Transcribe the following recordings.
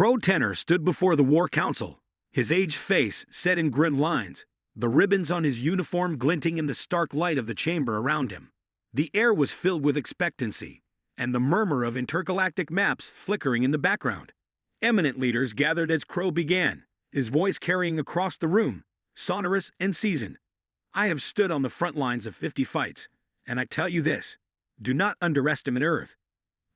Crow Tenor stood before the War Council, his aged face set in grim lines, the ribbons on his uniform glinting in the stark light of the chamber around him. The air was filled with expectancy, and the murmur of intergalactic maps flickering in the background. Eminent leaders gathered as Crow began, his voice carrying across the room, sonorous and seasoned. I have stood on the front lines of 50 fights, and I tell you this, do not underestimate Earth.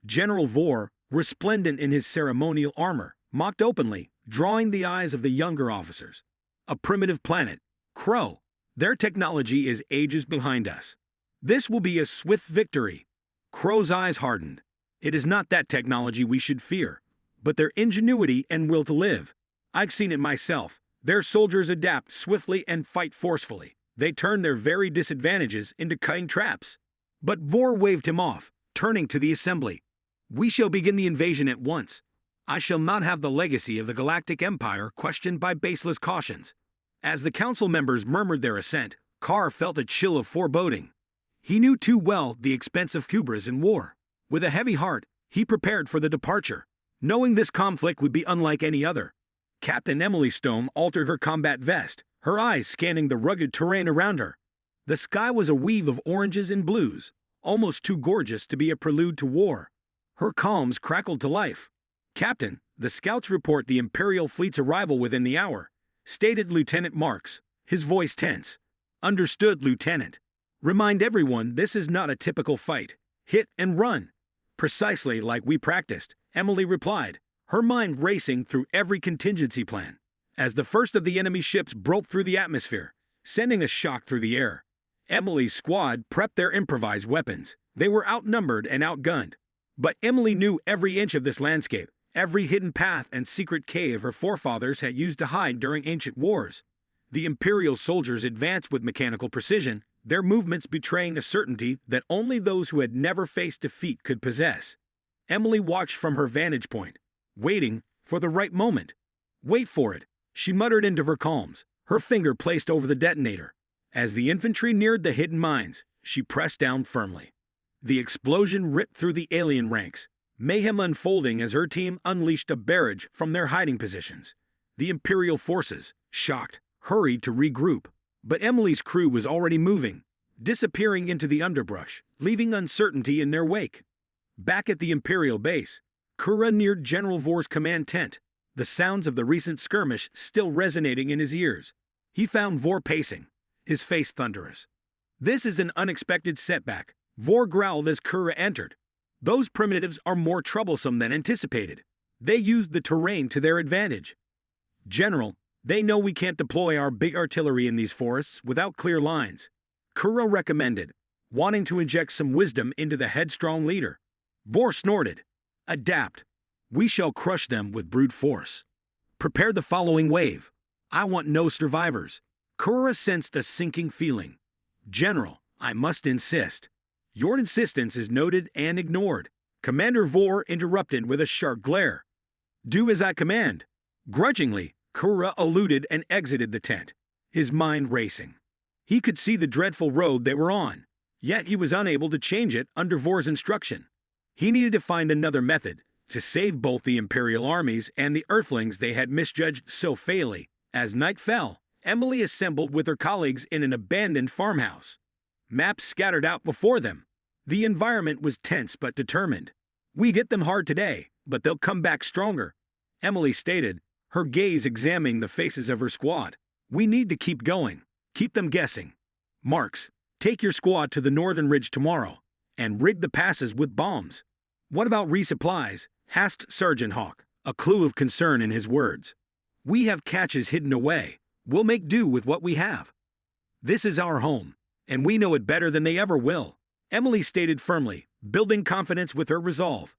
General Vor, resplendent in his ceremonial armor, mocked openly, drawing the eyes of the younger officers. A primitive planet, Crow. Their technology is ages behind us. This will be a swift victory. Crow's eyes hardened. It is not that technology we should fear, but their ingenuity and will to live. I've seen it myself. Their soldiers adapt swiftly and fight forcefully. They turn their very disadvantages into cunning traps. But Vor waved him off, turning to the assembly. We shall begin the invasion at once. I shall not have the legacy of the Galactic Empire questioned by baseless cautions. As the council members murmured their assent, Carr felt a chill of foreboding. He knew too well the expense of hubris in war. With a heavy heart, he prepared for the departure, knowing this conflict would be unlike any other. Captain Emily Stone altered her combat vest, her eyes scanning the rugged terrain around her. The sky was a weave of oranges and blues, almost too gorgeous to be a prelude to war. Her calms crackled to life. Captain, the scouts report the Imperial fleet's arrival within the hour, stated Lieutenant Marks, his voice tense. Understood, Lieutenant. Remind everyone this is not a typical fight. Hit and run. Precisely like we practiced, Emily replied, her mind racing through every contingency plan. As the first of the enemy ships broke through the atmosphere, sending a shock through the air, Emily's squad prepped their improvised weapons. They were outnumbered and outgunned. But Emily knew every inch of this landscape, every hidden path and secret cave her forefathers had used to hide during ancient wars. The Imperial soldiers advanced with mechanical precision, their movements betraying a certainty that only those who had never faced defeat could possess. Emily watched from her vantage point, waiting for the right moment. Wait for it, she muttered into her calms, her finger placed over the detonator. As the infantry neared the hidden mines, she pressed down firmly. The explosion ripped through the alien ranks, mayhem unfolding as her team unleashed a barrage from their hiding positions. The Imperial forces, shocked, hurried to regroup, but Emily's crew was already moving, disappearing into the underbrush, leaving uncertainty in their wake. Back at the Imperial base, Kura neared General Vor's command tent, the sounds of the recent skirmish still resonating in his ears. He found Vor pacing, his face thunderous. This is an unexpected setback, Vor growled as Kura entered. Those primitives are more troublesome than anticipated. They used the terrain to their advantage. General, they know we can't deploy our big artillery in these forests without clear lines, Kura recommended, wanting to inject some wisdom into the headstrong leader. Vor snorted. Adapt. We shall crush them with brute force. Prepare the following wave. I want no survivors. Kura sensed a sinking feeling. General, I must insist. Your insistence is noted and ignored. Commander Vor interrupted with a sharp glare. Do as I command. Grudgingly, Kura eluded and exited the tent, his mind racing. He could see the dreadful road they were on, yet he was unable to change it under Vor's instruction. He needed to find another method to save both the Imperial armies and the Earthlings they had misjudged so fatally. As night fell, Emily assembled with her colleagues in an abandoned farmhouse. Maps scattered out before them. The environment was tense but determined. We hit them hard today, but they'll come back stronger, Emily stated, her gaze examining the faces of her squad. We need to keep going, keep them guessing. Marks, take your squad to the northern ridge tomorrow, and rig the passes with bombs. What about resupplies? Asked Sergeant Hawk, a clue of concern in his words. We have caches hidden away. We'll make do with what we have. This is our home, and we know it better than they ever will, Emily stated firmly, building confidence with her resolve.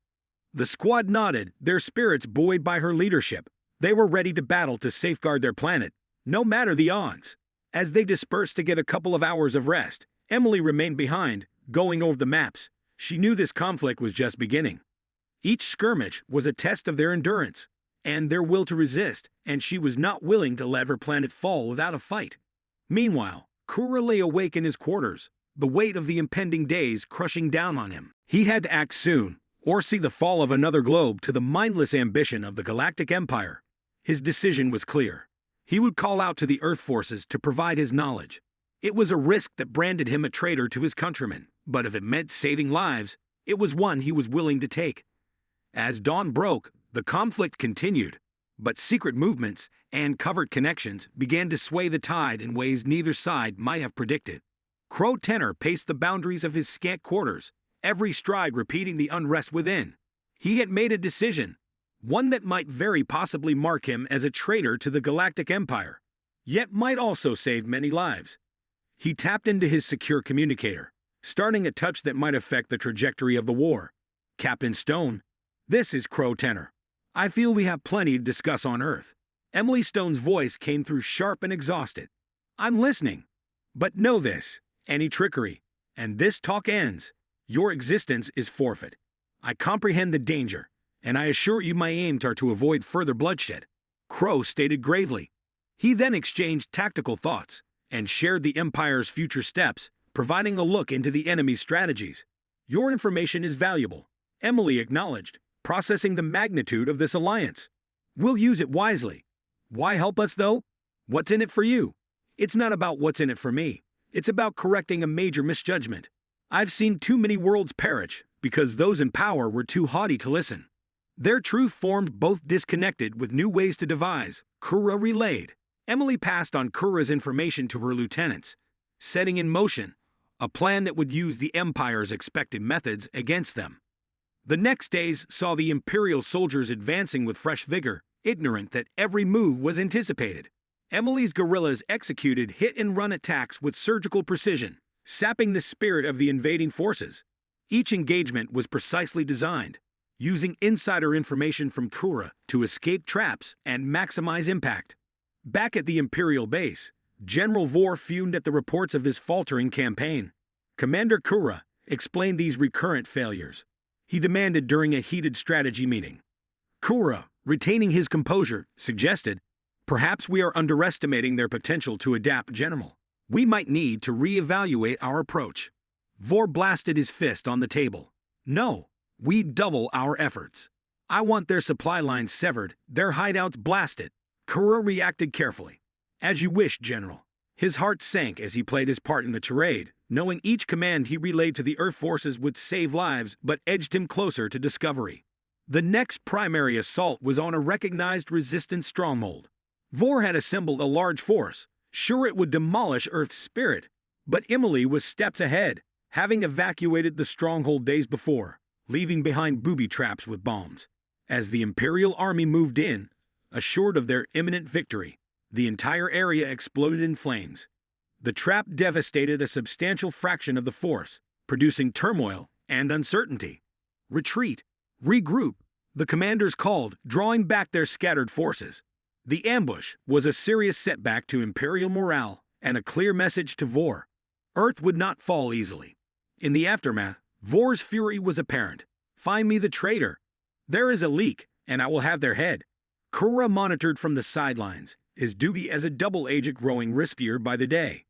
The squad nodded, their spirits buoyed by her leadership. They were ready to battle to safeguard their planet, no matter the odds. As they dispersed to get a couple of hours of rest, Emily remained behind, going over the maps. She knew this conflict was just beginning. Each skirmish was a test of their endurance and their will to resist, and she was not willing to let her planet fall without a fight. Meanwhile, Kura lay awake in his quarters, the weight of the impending days crushing down on him. He had to act soon, or see the fall of another globe to the mindless ambition of the Galactic Empire. His decision was clear. He would call out to the Earth forces to provide his knowledge. It was a risk that branded him a traitor to his countrymen, but if it meant saving lives, it was one he was willing to take. As dawn broke, the conflict continued, but secret movements and covert connections began to sway the tide in ways neither side might have predicted. Crow Tenor paced the boundaries of his scant quarters, every stride repeating the unrest within. He had made a decision, one that might very possibly mark him as a traitor to the Galactic Empire, yet might also save many lives. He tapped into his secure communicator, starting a touch that might affect the trajectory of the war. "Captain Stone, this is Crow Tenor. I feel we have plenty to discuss on Earth." Emily Stone's voice came through sharp and exhausted. "I'm listening. But know this, any trickery, and this talk ends, your existence is forfeit. I comprehend the danger, and I assure you my aims are to avoid further bloodshed," Crow stated gravely. He then exchanged tactical thoughts and shared the Empire's future steps, providing a look into the enemy's strategies. "Your information is valuable," Emily acknowledged, processing the magnitude of this alliance. "We'll use it wisely. Why help us, though? What's in it for you? It's not about what's in it for me. It's about correcting a major misjudgment. I've seen too many worlds perish because those in power were too haughty to listen." Their truth formed both disconnected with new ways to devise, Kura relayed. Emily passed on Kura's information to her lieutenants, setting in motion a plan that would use the Empire's expected methods against them. The next days saw the Imperial soldiers advancing with fresh vigor, ignorant that every move was anticipated. Emily's guerrillas executed hit-and-run attacks with surgical precision, sapping the spirit of the invading forces. Each engagement was precisely designed, using insider information from Kura to escape traps and maximize impact. Back at the Imperial base, General Vor fumed at the reports of his faltering campaign. Commander Kura explained these recurrent failures. He demanded during a heated strategy meeting. Kura, retaining his composure, suggested, "Perhaps we are underestimating their potential to adapt, General. We might need to re-evaluate our approach." Vor blasted his fist on the table. "No, we double our efforts. I want their supply lines severed, their hideouts blasted." Kura reacted carefully. "As you wish, General." His heart sank as he played his part in the charade, knowing each command he relayed to the Earth forces would save lives but edged him closer to discovery. The next primary assault was on a recognized resistance stronghold. Vor had assembled a large force, sure it would demolish Earth's spirit, but Emily was steps ahead, having evacuated the stronghold days before, leaving behind booby traps with bombs. As the Imperial army moved in, assured of their imminent victory, the entire area exploded in flames. The trap devastated a substantial fraction of the force, producing turmoil and uncertainty. "Retreat! Regroup!" the commanders called, drawing back their scattered forces. The ambush was a serious setback to Imperial morale and a clear message to Vor. Earth would not fall easily. In the aftermath, Vor's fury was apparent. "Find me the traitor. There is a leak, and I will have their head." Kura monitored from the sidelines, his duty as a double agent growing riskier by the day.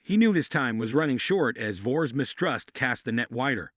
He knew his time was running short as Vor's mistrust cast the net wider.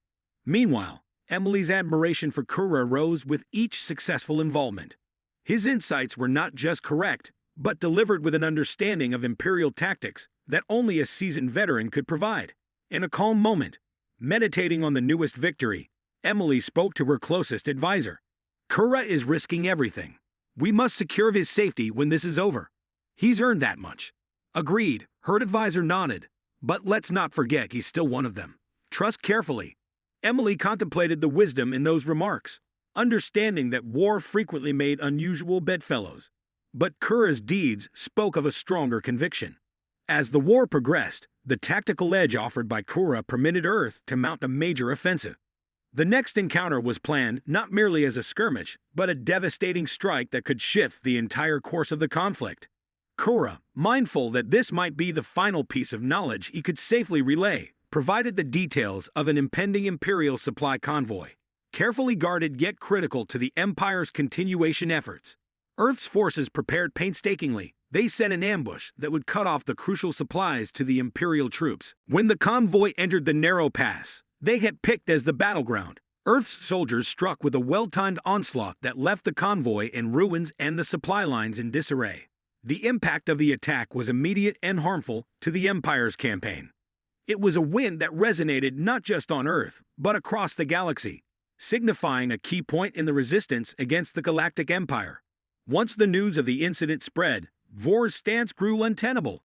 Meanwhile, Emily's admiration for Kura rose with each successful involvement. His insights were not just correct, but delivered with an understanding of Imperial tactics that only a seasoned veteran could provide. In a calm moment, meditating on the newest victory, Emily spoke to her closest advisor. "Kura is risking everything. We must secure his safety when this is over. He's earned that much." "Agreed," her advisor nodded. "But let's not forget he's still one of them. Trust carefully." Emily contemplated the wisdom in those remarks, understanding that war frequently made unusual bedfellows. But Kura's deeds spoke of a stronger conviction. As the war progressed, the tactical edge offered by Kura permitted Earth to mount a major offensive. The next encounter was planned not merely as a skirmish, but a devastating strike that could shift the entire course of the conflict. Kura, mindful that this might be the final piece of knowledge he could safely relay, provided the details of an impending Imperial supply convoy, carefully guarded yet critical to the Empire's continuation efforts. Earth's forces prepared painstakingly. They set an ambush that would cut off the crucial supplies to the Imperial troops. When the convoy entered the narrow pass they had picked as the battleground, Earth's soldiers struck with a well-timed onslaught that left the convoy in ruins and the supply lines in disarray. The impact of the attack was immediate and harmful to the Empire's campaign. It was a wind that resonated not just on Earth, but across the galaxy, signifying a key point in the resistance against the Galactic Empire. Once the news of the incident spread, Vor's stance grew untenable.